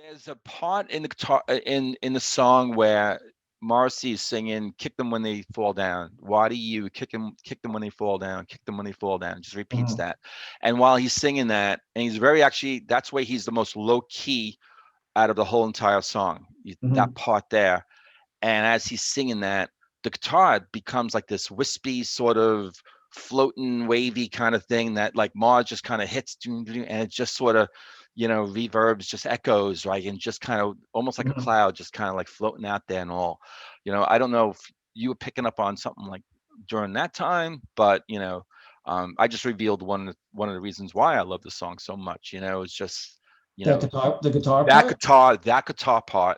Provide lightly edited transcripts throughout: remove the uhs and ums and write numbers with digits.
There's a part in the guitar in the song where Morrissey is singing, "Kick them when they fall down. Why do you kick them when they fall down, kick them when they fall down?" Just repeats Mhm. that. And while he's singing that, and he's very actually, that's why he's the most low key out of the whole entire song. That Mhm. part there. And as he's singing that, the guitar becomes like this wispy sort of floating wavy kind of thing that like Mars just kind of hits and it just sort of, reverbs, just echoes, right? And just kind of almost like a Mhm. cloud, just kind of like floating out there and all. I don't know if you were picking up on something like during that time, but I just revealed one of the reasons why I love the song so much. It's just, you That know, guitar, the guitar that part. guitar part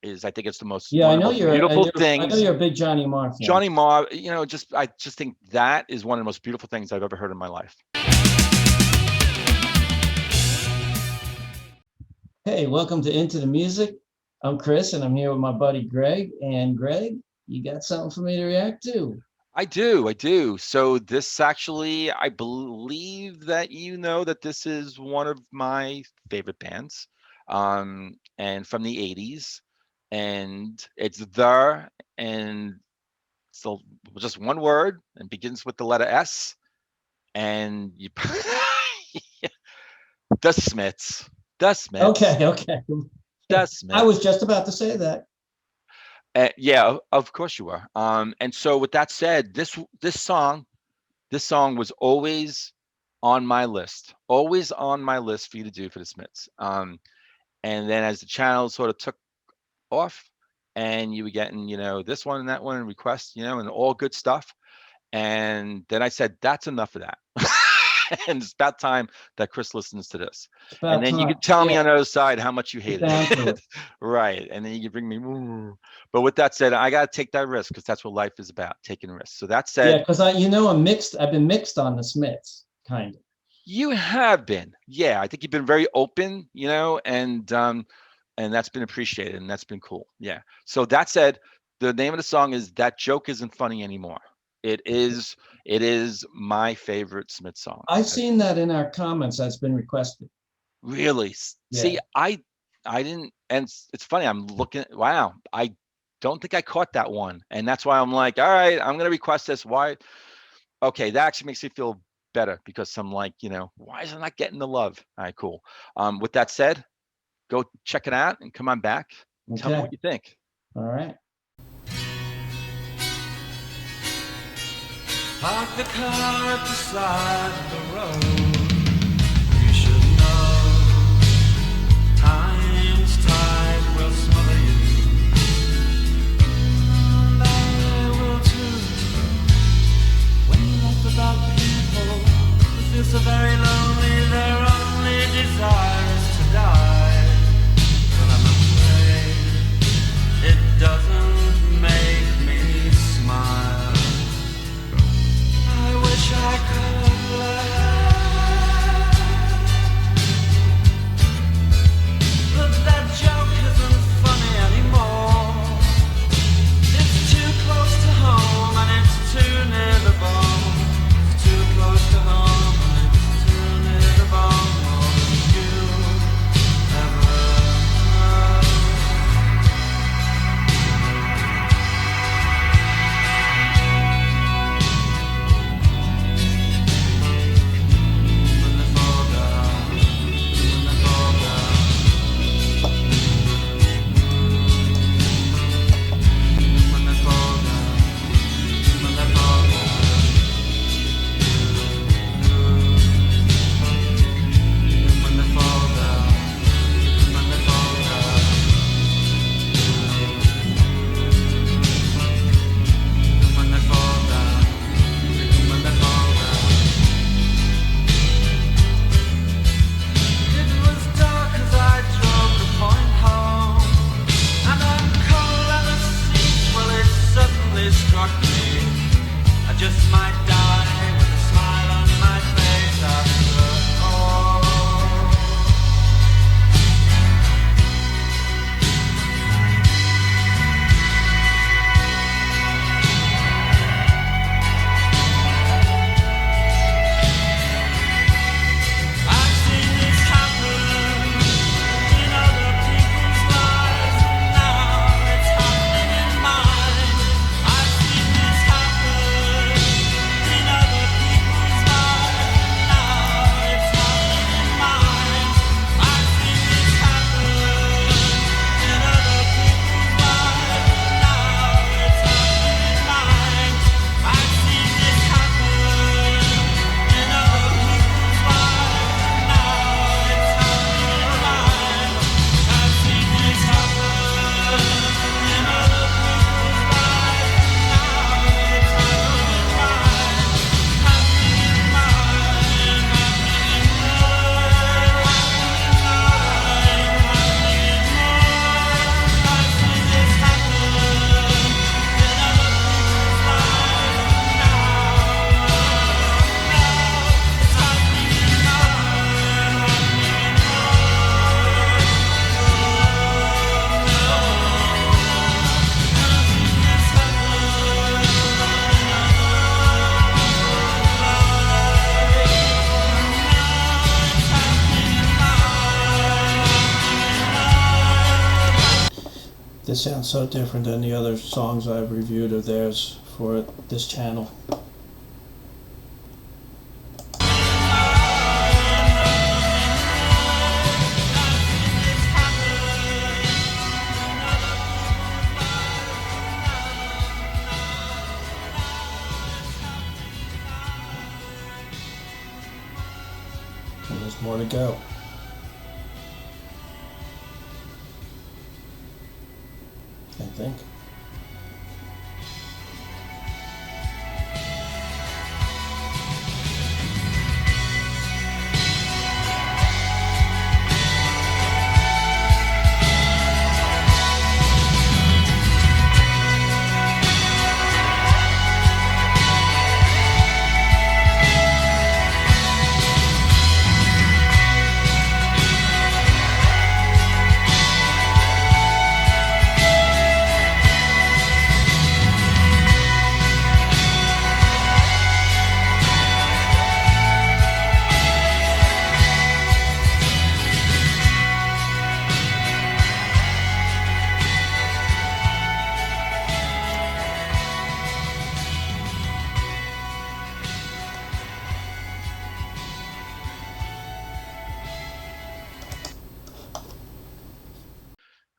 is, I think it's Yeah, one I of the know most you're. beautiful I know things. you're a big Johnny Marr fan. Johnny Marr, I just think that is one of the most beautiful things I've ever heard in my life. Hey, welcome to Into the Music. I'm Chris, and I'm here with my buddy Greg. And Greg, you got something for me to react to? I do, I do. So this actually, I believe that that this is one of my favorite bands, and from the '80s, and it's and so just one word and begins with the letter S, and you, the Smiths, the Smiths, Okay, okay. the I was Smiths. just about to say that. Yeah, of course you are. And so with that said, this song was always on my list for you to do for the Smiths. And then as the channel sort of took off, and you were getting, this one and that one and requests, and all good stuff. And then I said, that's enough of that. And it's about time that Chris listens to this. It's And about then you time. could tell me Yeah, on the other side how much you get hated down to it. it. Right. And then you could bring me, "Ooh." But with that said, I got to take that risk because that's what life is about, taking risks. So that Yeah, said, because I'm mixed. I've been mixed on the Smiths, kind of. you have been. Yeah. I think you've been very open, and that's been appreciated and that's been cool. Yeah. So that said, the name of the song is "That Joke Isn't Funny Anymore." It is my favorite Smith song. I've seen that in our comments. That's been requested. Really? Yeah. See, I didn't, and it's funny. I'm looking. Wow, I don't think I caught that one, and that's why I'm like, all right, I'm gonna request this. Why? Okay, that actually makes me feel better because I'm like, why is it not getting the love? All right, cool. With that said, go check it out and come on back. Tell me Okay. what you think. All right. Park the car at the side of the road. You should know time's tide will smother you. And I will too. When you laugh about people who feel so very lonely, their only desire is to die. But I'm afraid it doesn't make me smile. I wish I could laugh. This sounds so different than the other songs I've reviewed of theirs for this channel. And there's more to go. I think.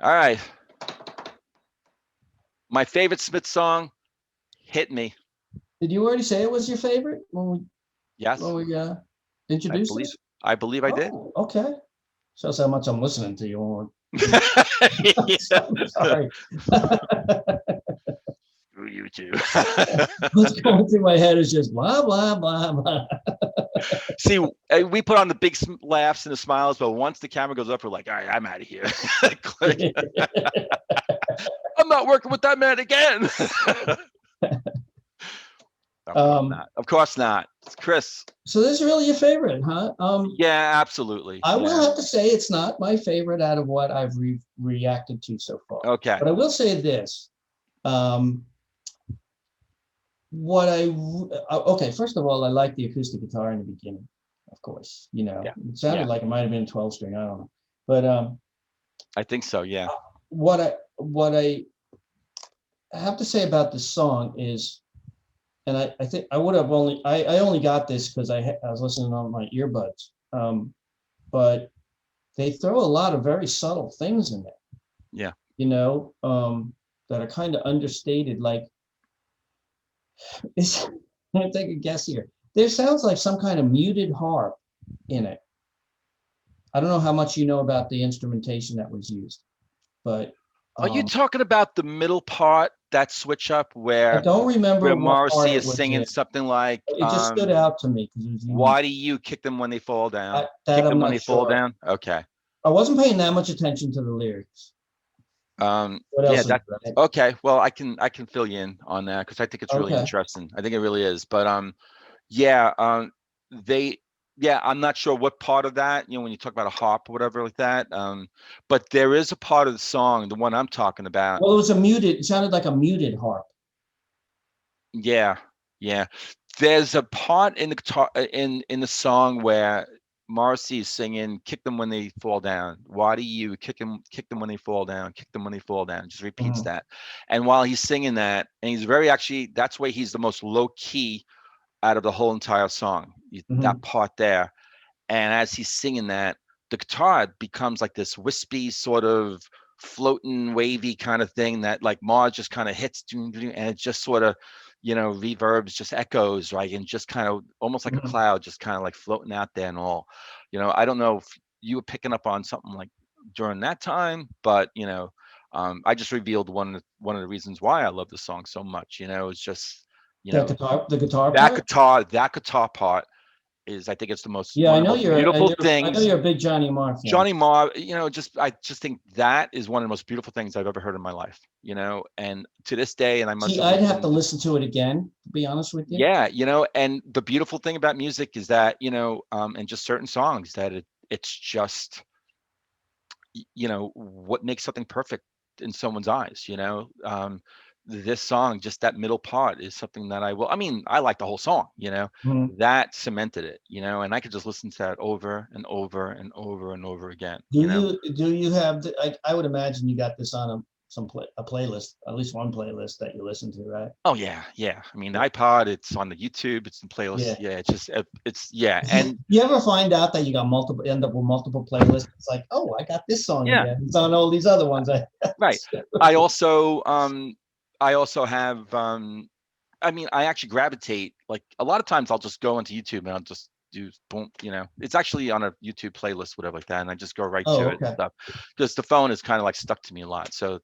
All right. My favorite Smith song, Hit Me. Did you already say it was your favorite Yes, when we I introduced believe this? I believe I did. Oh, okay. Shows how much I'm listening to you. Yeah. Sorry. Screw you too. What's going through my head is just blah, blah, blah, blah. See, we put on the big laughs and the smiles, but once the camera goes up, we're like, all right, I'm out of here. Click. I'm not working with that man again. Of course not. It's Chris. So this is really your favorite, huh? Yeah, absolutely. I will Yeah. have to say it's not my favorite out of what I've reacted to so far. Okay. But I will say this. Okay, first of all, I like the acoustic guitar in the beginning, of course. You know, Yeah. it sounded Yeah. like it might have been 12 string. I don't know. But I think so, yeah. what I have to say about this song is, and I think I would have only I only got this because I was listening on my earbuds. But they throw a lot of very subtle things in there. Yeah. You know, that are kind of understated. Like, it's, I'm take a guess here. There sounds like some kind of muted harp in it. I don't know how much you know about the instrumentation that was used, but Are you talking about the middle part, that switch up I where don't remember what part Morrissey it is was singing in. something like, It just stood out to me because it was unique. why do you kick them when they fall down? That Kick I'm them when not they fall sure. down? Okay. I wasn't paying that much attention to the lyrics. What Yeah, else? that is it? okay. Well, I can fill you in on that because I think it's really Okay. interesting. I think it really is. But yeah, they yeah, I'm not sure what part of that, you know, when you talk about a harp or whatever like that. But there is a part of the song, the one I'm talking about. Well, it was a muted. It sounded like a muted harp. Yeah, yeah. There's a part in the guitar in the song where Morrissey is singing, "Kick them when they fall down. Why do you kick them when they fall down? Kick them when they fall down." Just repeats Mhm. that. And while he's singing that, and he's very actually, that's why he's the most low key out of the whole entire song. That Mhm. part there. And as he's singing that, the guitar becomes like this wispy sort of floating wavy kind of thing that like Mars just kind of hits and it just sort of, you know, reverbs, just echoes, right? And just kind of almost like a Mhm. cloud, just kind of like floating out there and all. You know, I don't know if you were picking up on something like during that time, but you know, I just revealed one of the reasons why I love the song so much. You know, it's just, you That know, guitar, the guitar part. that guitar part is, I think it's the most Yeah, one I of the know most you're. beautiful I know things. you're a big Johnny Marr fan. Johnny Marr, you know, I just think that is one of the most beautiful things I've ever heard in my life, you know, and to this day, and I must See, have I'd have to listened. listen to it again, to be honest with you. Yeah, you know, and the beautiful thing about music is that, you know, and just certain songs that it's just, you know, what makes something perfect in someone's eyes, you know. This song, just that middle part is something that I mean, I like the whole song, you know, Mhm. that cemented it, you know, and I could just listen to that over and over and over and over again, Do you know. you have? I would imagine you got this on a playlist, at least one playlist that you listen to, right? Oh yeah, yeah. I mean, the Yeah. iPod, it's on the YouTube, it's in playlists. Yeah. Yeah, it's just it's yeah, and You ever find out that you got multiple, end up with multiple playlists? It's like, oh, I got this song yeah, again. It's on all these other ones. right. I also I also have I mean, I actually gravitate like a lot of times I'll just go into YouTube and I'll just do boom, it's actually on a YouTube playlist, whatever like that, and I just go right Oh, to it and okay. stuff because the phone is kind of like stuck to me a lot. So,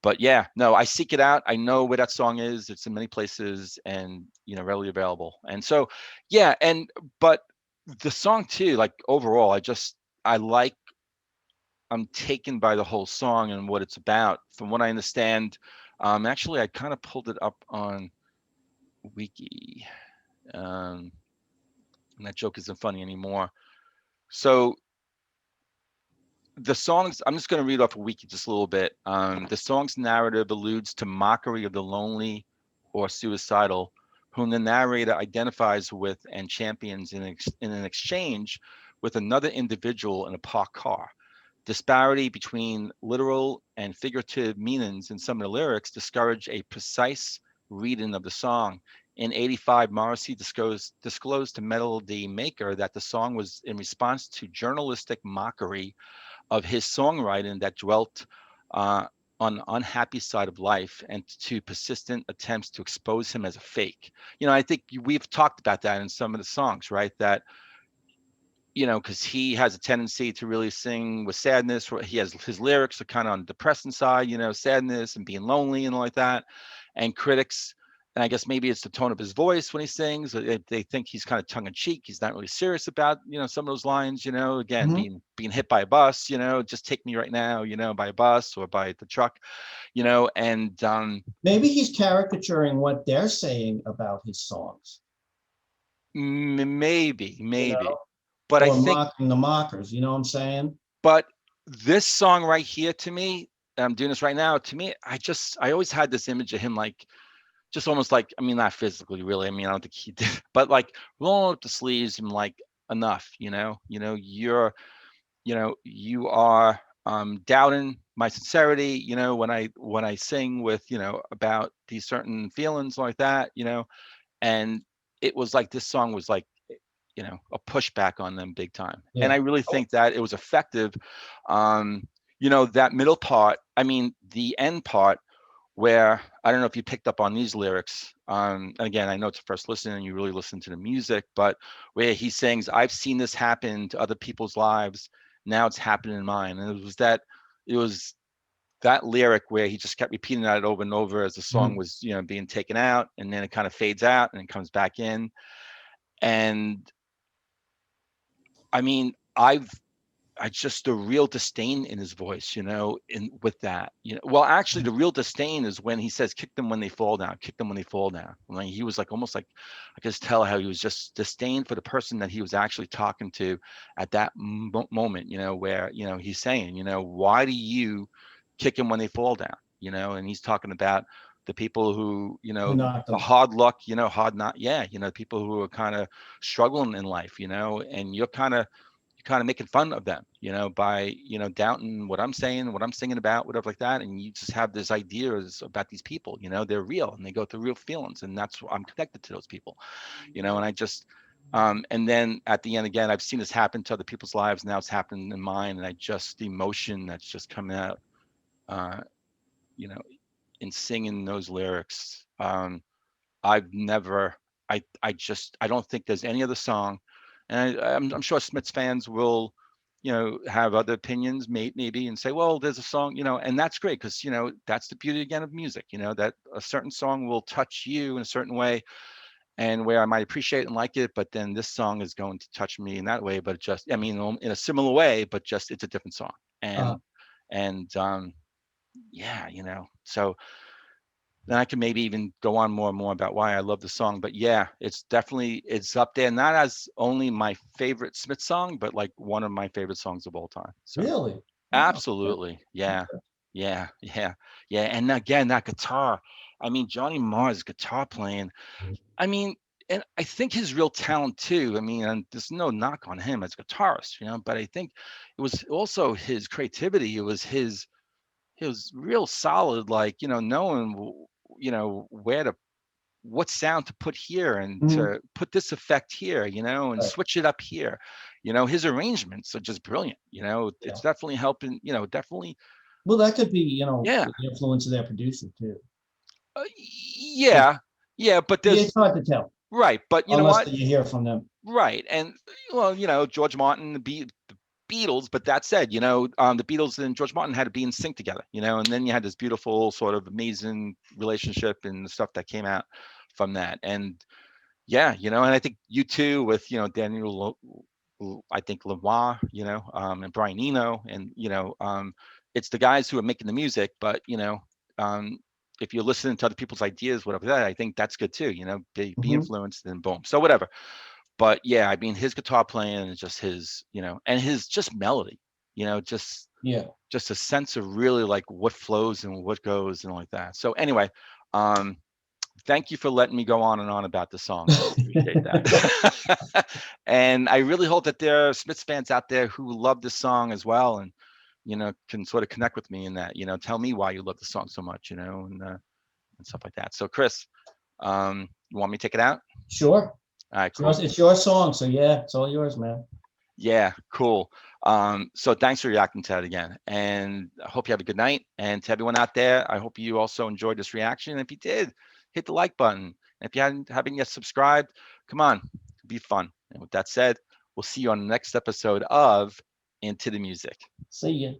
but yeah, no, I seek it out. I know where that song is. It's in many places and, readily available. And so, yeah, but the song too, like overall, I like, I'm taken by the whole song and what it's about. From what I understand, actually, I kind of pulled it up on Wiki. Um, and that joke isn't funny anymore. So the songs, I'm just going to read off a wiki just a little bit. The song's narrative alludes to mockery of the lonely or suicidal, whom the narrator identifies with and champions in an exchange with another individual in a parked car. Disparity between literal and figurative meanings in some of the lyrics discourage a precise reading of the song. In 85, Morrissey disclosed to Melody Maker that the song was in response to journalistic mockery of his songwriting that dwelt uh, on the unhappy side of life and to persistent attempts to expose him as a fake. I think we've talked about that in some of the songs, right? That because he has a tendency to really sing with sadness. He has his lyrics are kind of on the depressing side, sadness and being lonely and all like that. And critics, and I guess maybe it's the tone of his voice when he sings. They think he's kind of tongue in cheek. He's not really serious about some of those lines. Again, Mhm. being hit by a bus. Just take me right now. By a bus or by the truck. And Maybe he's caricaturing what they're saying about his songs, maybe, you know, but I or think mocking the mockers. You know what I'm saying? But this song right here to me, and I'm doing this right now, to me, I always had this image of him like just almost like, I mean, not physically really. I mean, I don't think he did, but like rolling up the sleeves and like enough, you are doubting my sincerity, when I sing with, about these certain feelings like that, and it was like this song was like a pushback on them big time. And Yeah. I really Oh, think that it was effective. um that middle part, I mean the end part, where I don't know if you picked up on these lyrics. And again, I know it's first listen and you really listen to the music, but where he sings, I've seen this happen to other people's lives, now it's happening in mine. And it was that lyric where he just kept repeating that over and over as the song mhm. was being taken out, and then it kind of fades out and it comes back in. And I mean, I just the real disdain in his voice, in with that, Well, actually, the real disdain is when he says, "Kick them when they fall down, kick them when they fall down." Like he was like almost like I could just tell how he was just disdain for the person that he was actually talking to at that moment, where he's saying, why do you kick them when they fall down, and he's talking about the people who, Who knocked the them? hard luck, hard not, yeah, people who are kind of struggling in life, and you're kind of making fun of them, by, doubting what I'm saying, what I'm singing about, whatever like that. And you just have this ideas about these people, they're real and they go through real feelings. And that's what I'm connected to those people, and I just, and then at the end, again, I've seen this happen to other people's lives. Now it's happening in mine. And the emotion that's just coming out, uh, you know, in singing those lyrics. I've never, I don't think there's any other song, and I'm sure Smiths fans will, have other opinions, maybe, and say, well, there's a song, and that's great because that's the beauty again of music, that a certain song will touch you in a certain way, and where I might appreciate and like it, but then this song is going to touch me in that way, but just, I mean, in a similar way, but just it's a different song, Uh, and yeah, so then I can maybe even go on more and more about why I love the song. But yeah, it's up there, not as only my favorite Smith song, but like one of my favorite songs of all time. So really? Oh, okay. absolutely. Yeah. Okay. Yeah. Yeah. Yeah. And again, that guitar. I mean, Johnny Marr's guitar playing. I mean, and I think his real talent too. I mean, and there's no knock on him as a guitarist, but I think it was also his creativity. It was his he was real solid, like, knowing, where to what sound to put here and Mhm. to put this effect here, and Right. switch it up here. His arrangements are just brilliant. Yeah. It's definitely helping, definitely. Well, that could be, Yeah. the influence of their producer too. It, Yeah. Yeah. But it's there's, hard to tell right. But you know unless what? that you hear from them. Right. And, well, George Martin, the Beatles, but that said, the Beatles and George Martin had to be in sync together, and then you had this beautiful sort of amazing relationship and the stuff that came out from that. And yeah, and I think you too with, Daniel, I think Lenoir, and Brian Eno, and it's the guys who are making the music, but um, if you're listening to other people's ideas, whatever that, I think that's good too. Be Hmm. influenced, and boom, so whatever. But yeah, I mean, his guitar playing is just his, and his just melody, just Yeah. a sense of really like what flows and what goes and like that. So anyway, um, thank you for letting me go on and on about the song. I really appreciate that. And I really hope that there are Smiths fans out there who love this song as well, and can sort of connect with me in that. Tell me why you love the song so much. And stuff like that. So Chris, you want me to take it out? Sure. All right, It's yours. cool. It's your song, so yeah, it's all yours, man. Yeah, cool. So thanks for reacting to that again. And I hope you have a good night. And to everyone out there, I hope you also enjoyed this reaction. And if you did, hit the like button. And if you haven't yet subscribed, come on, be fun. And with that said, we'll see you on the next episode of Into the Music. See ya.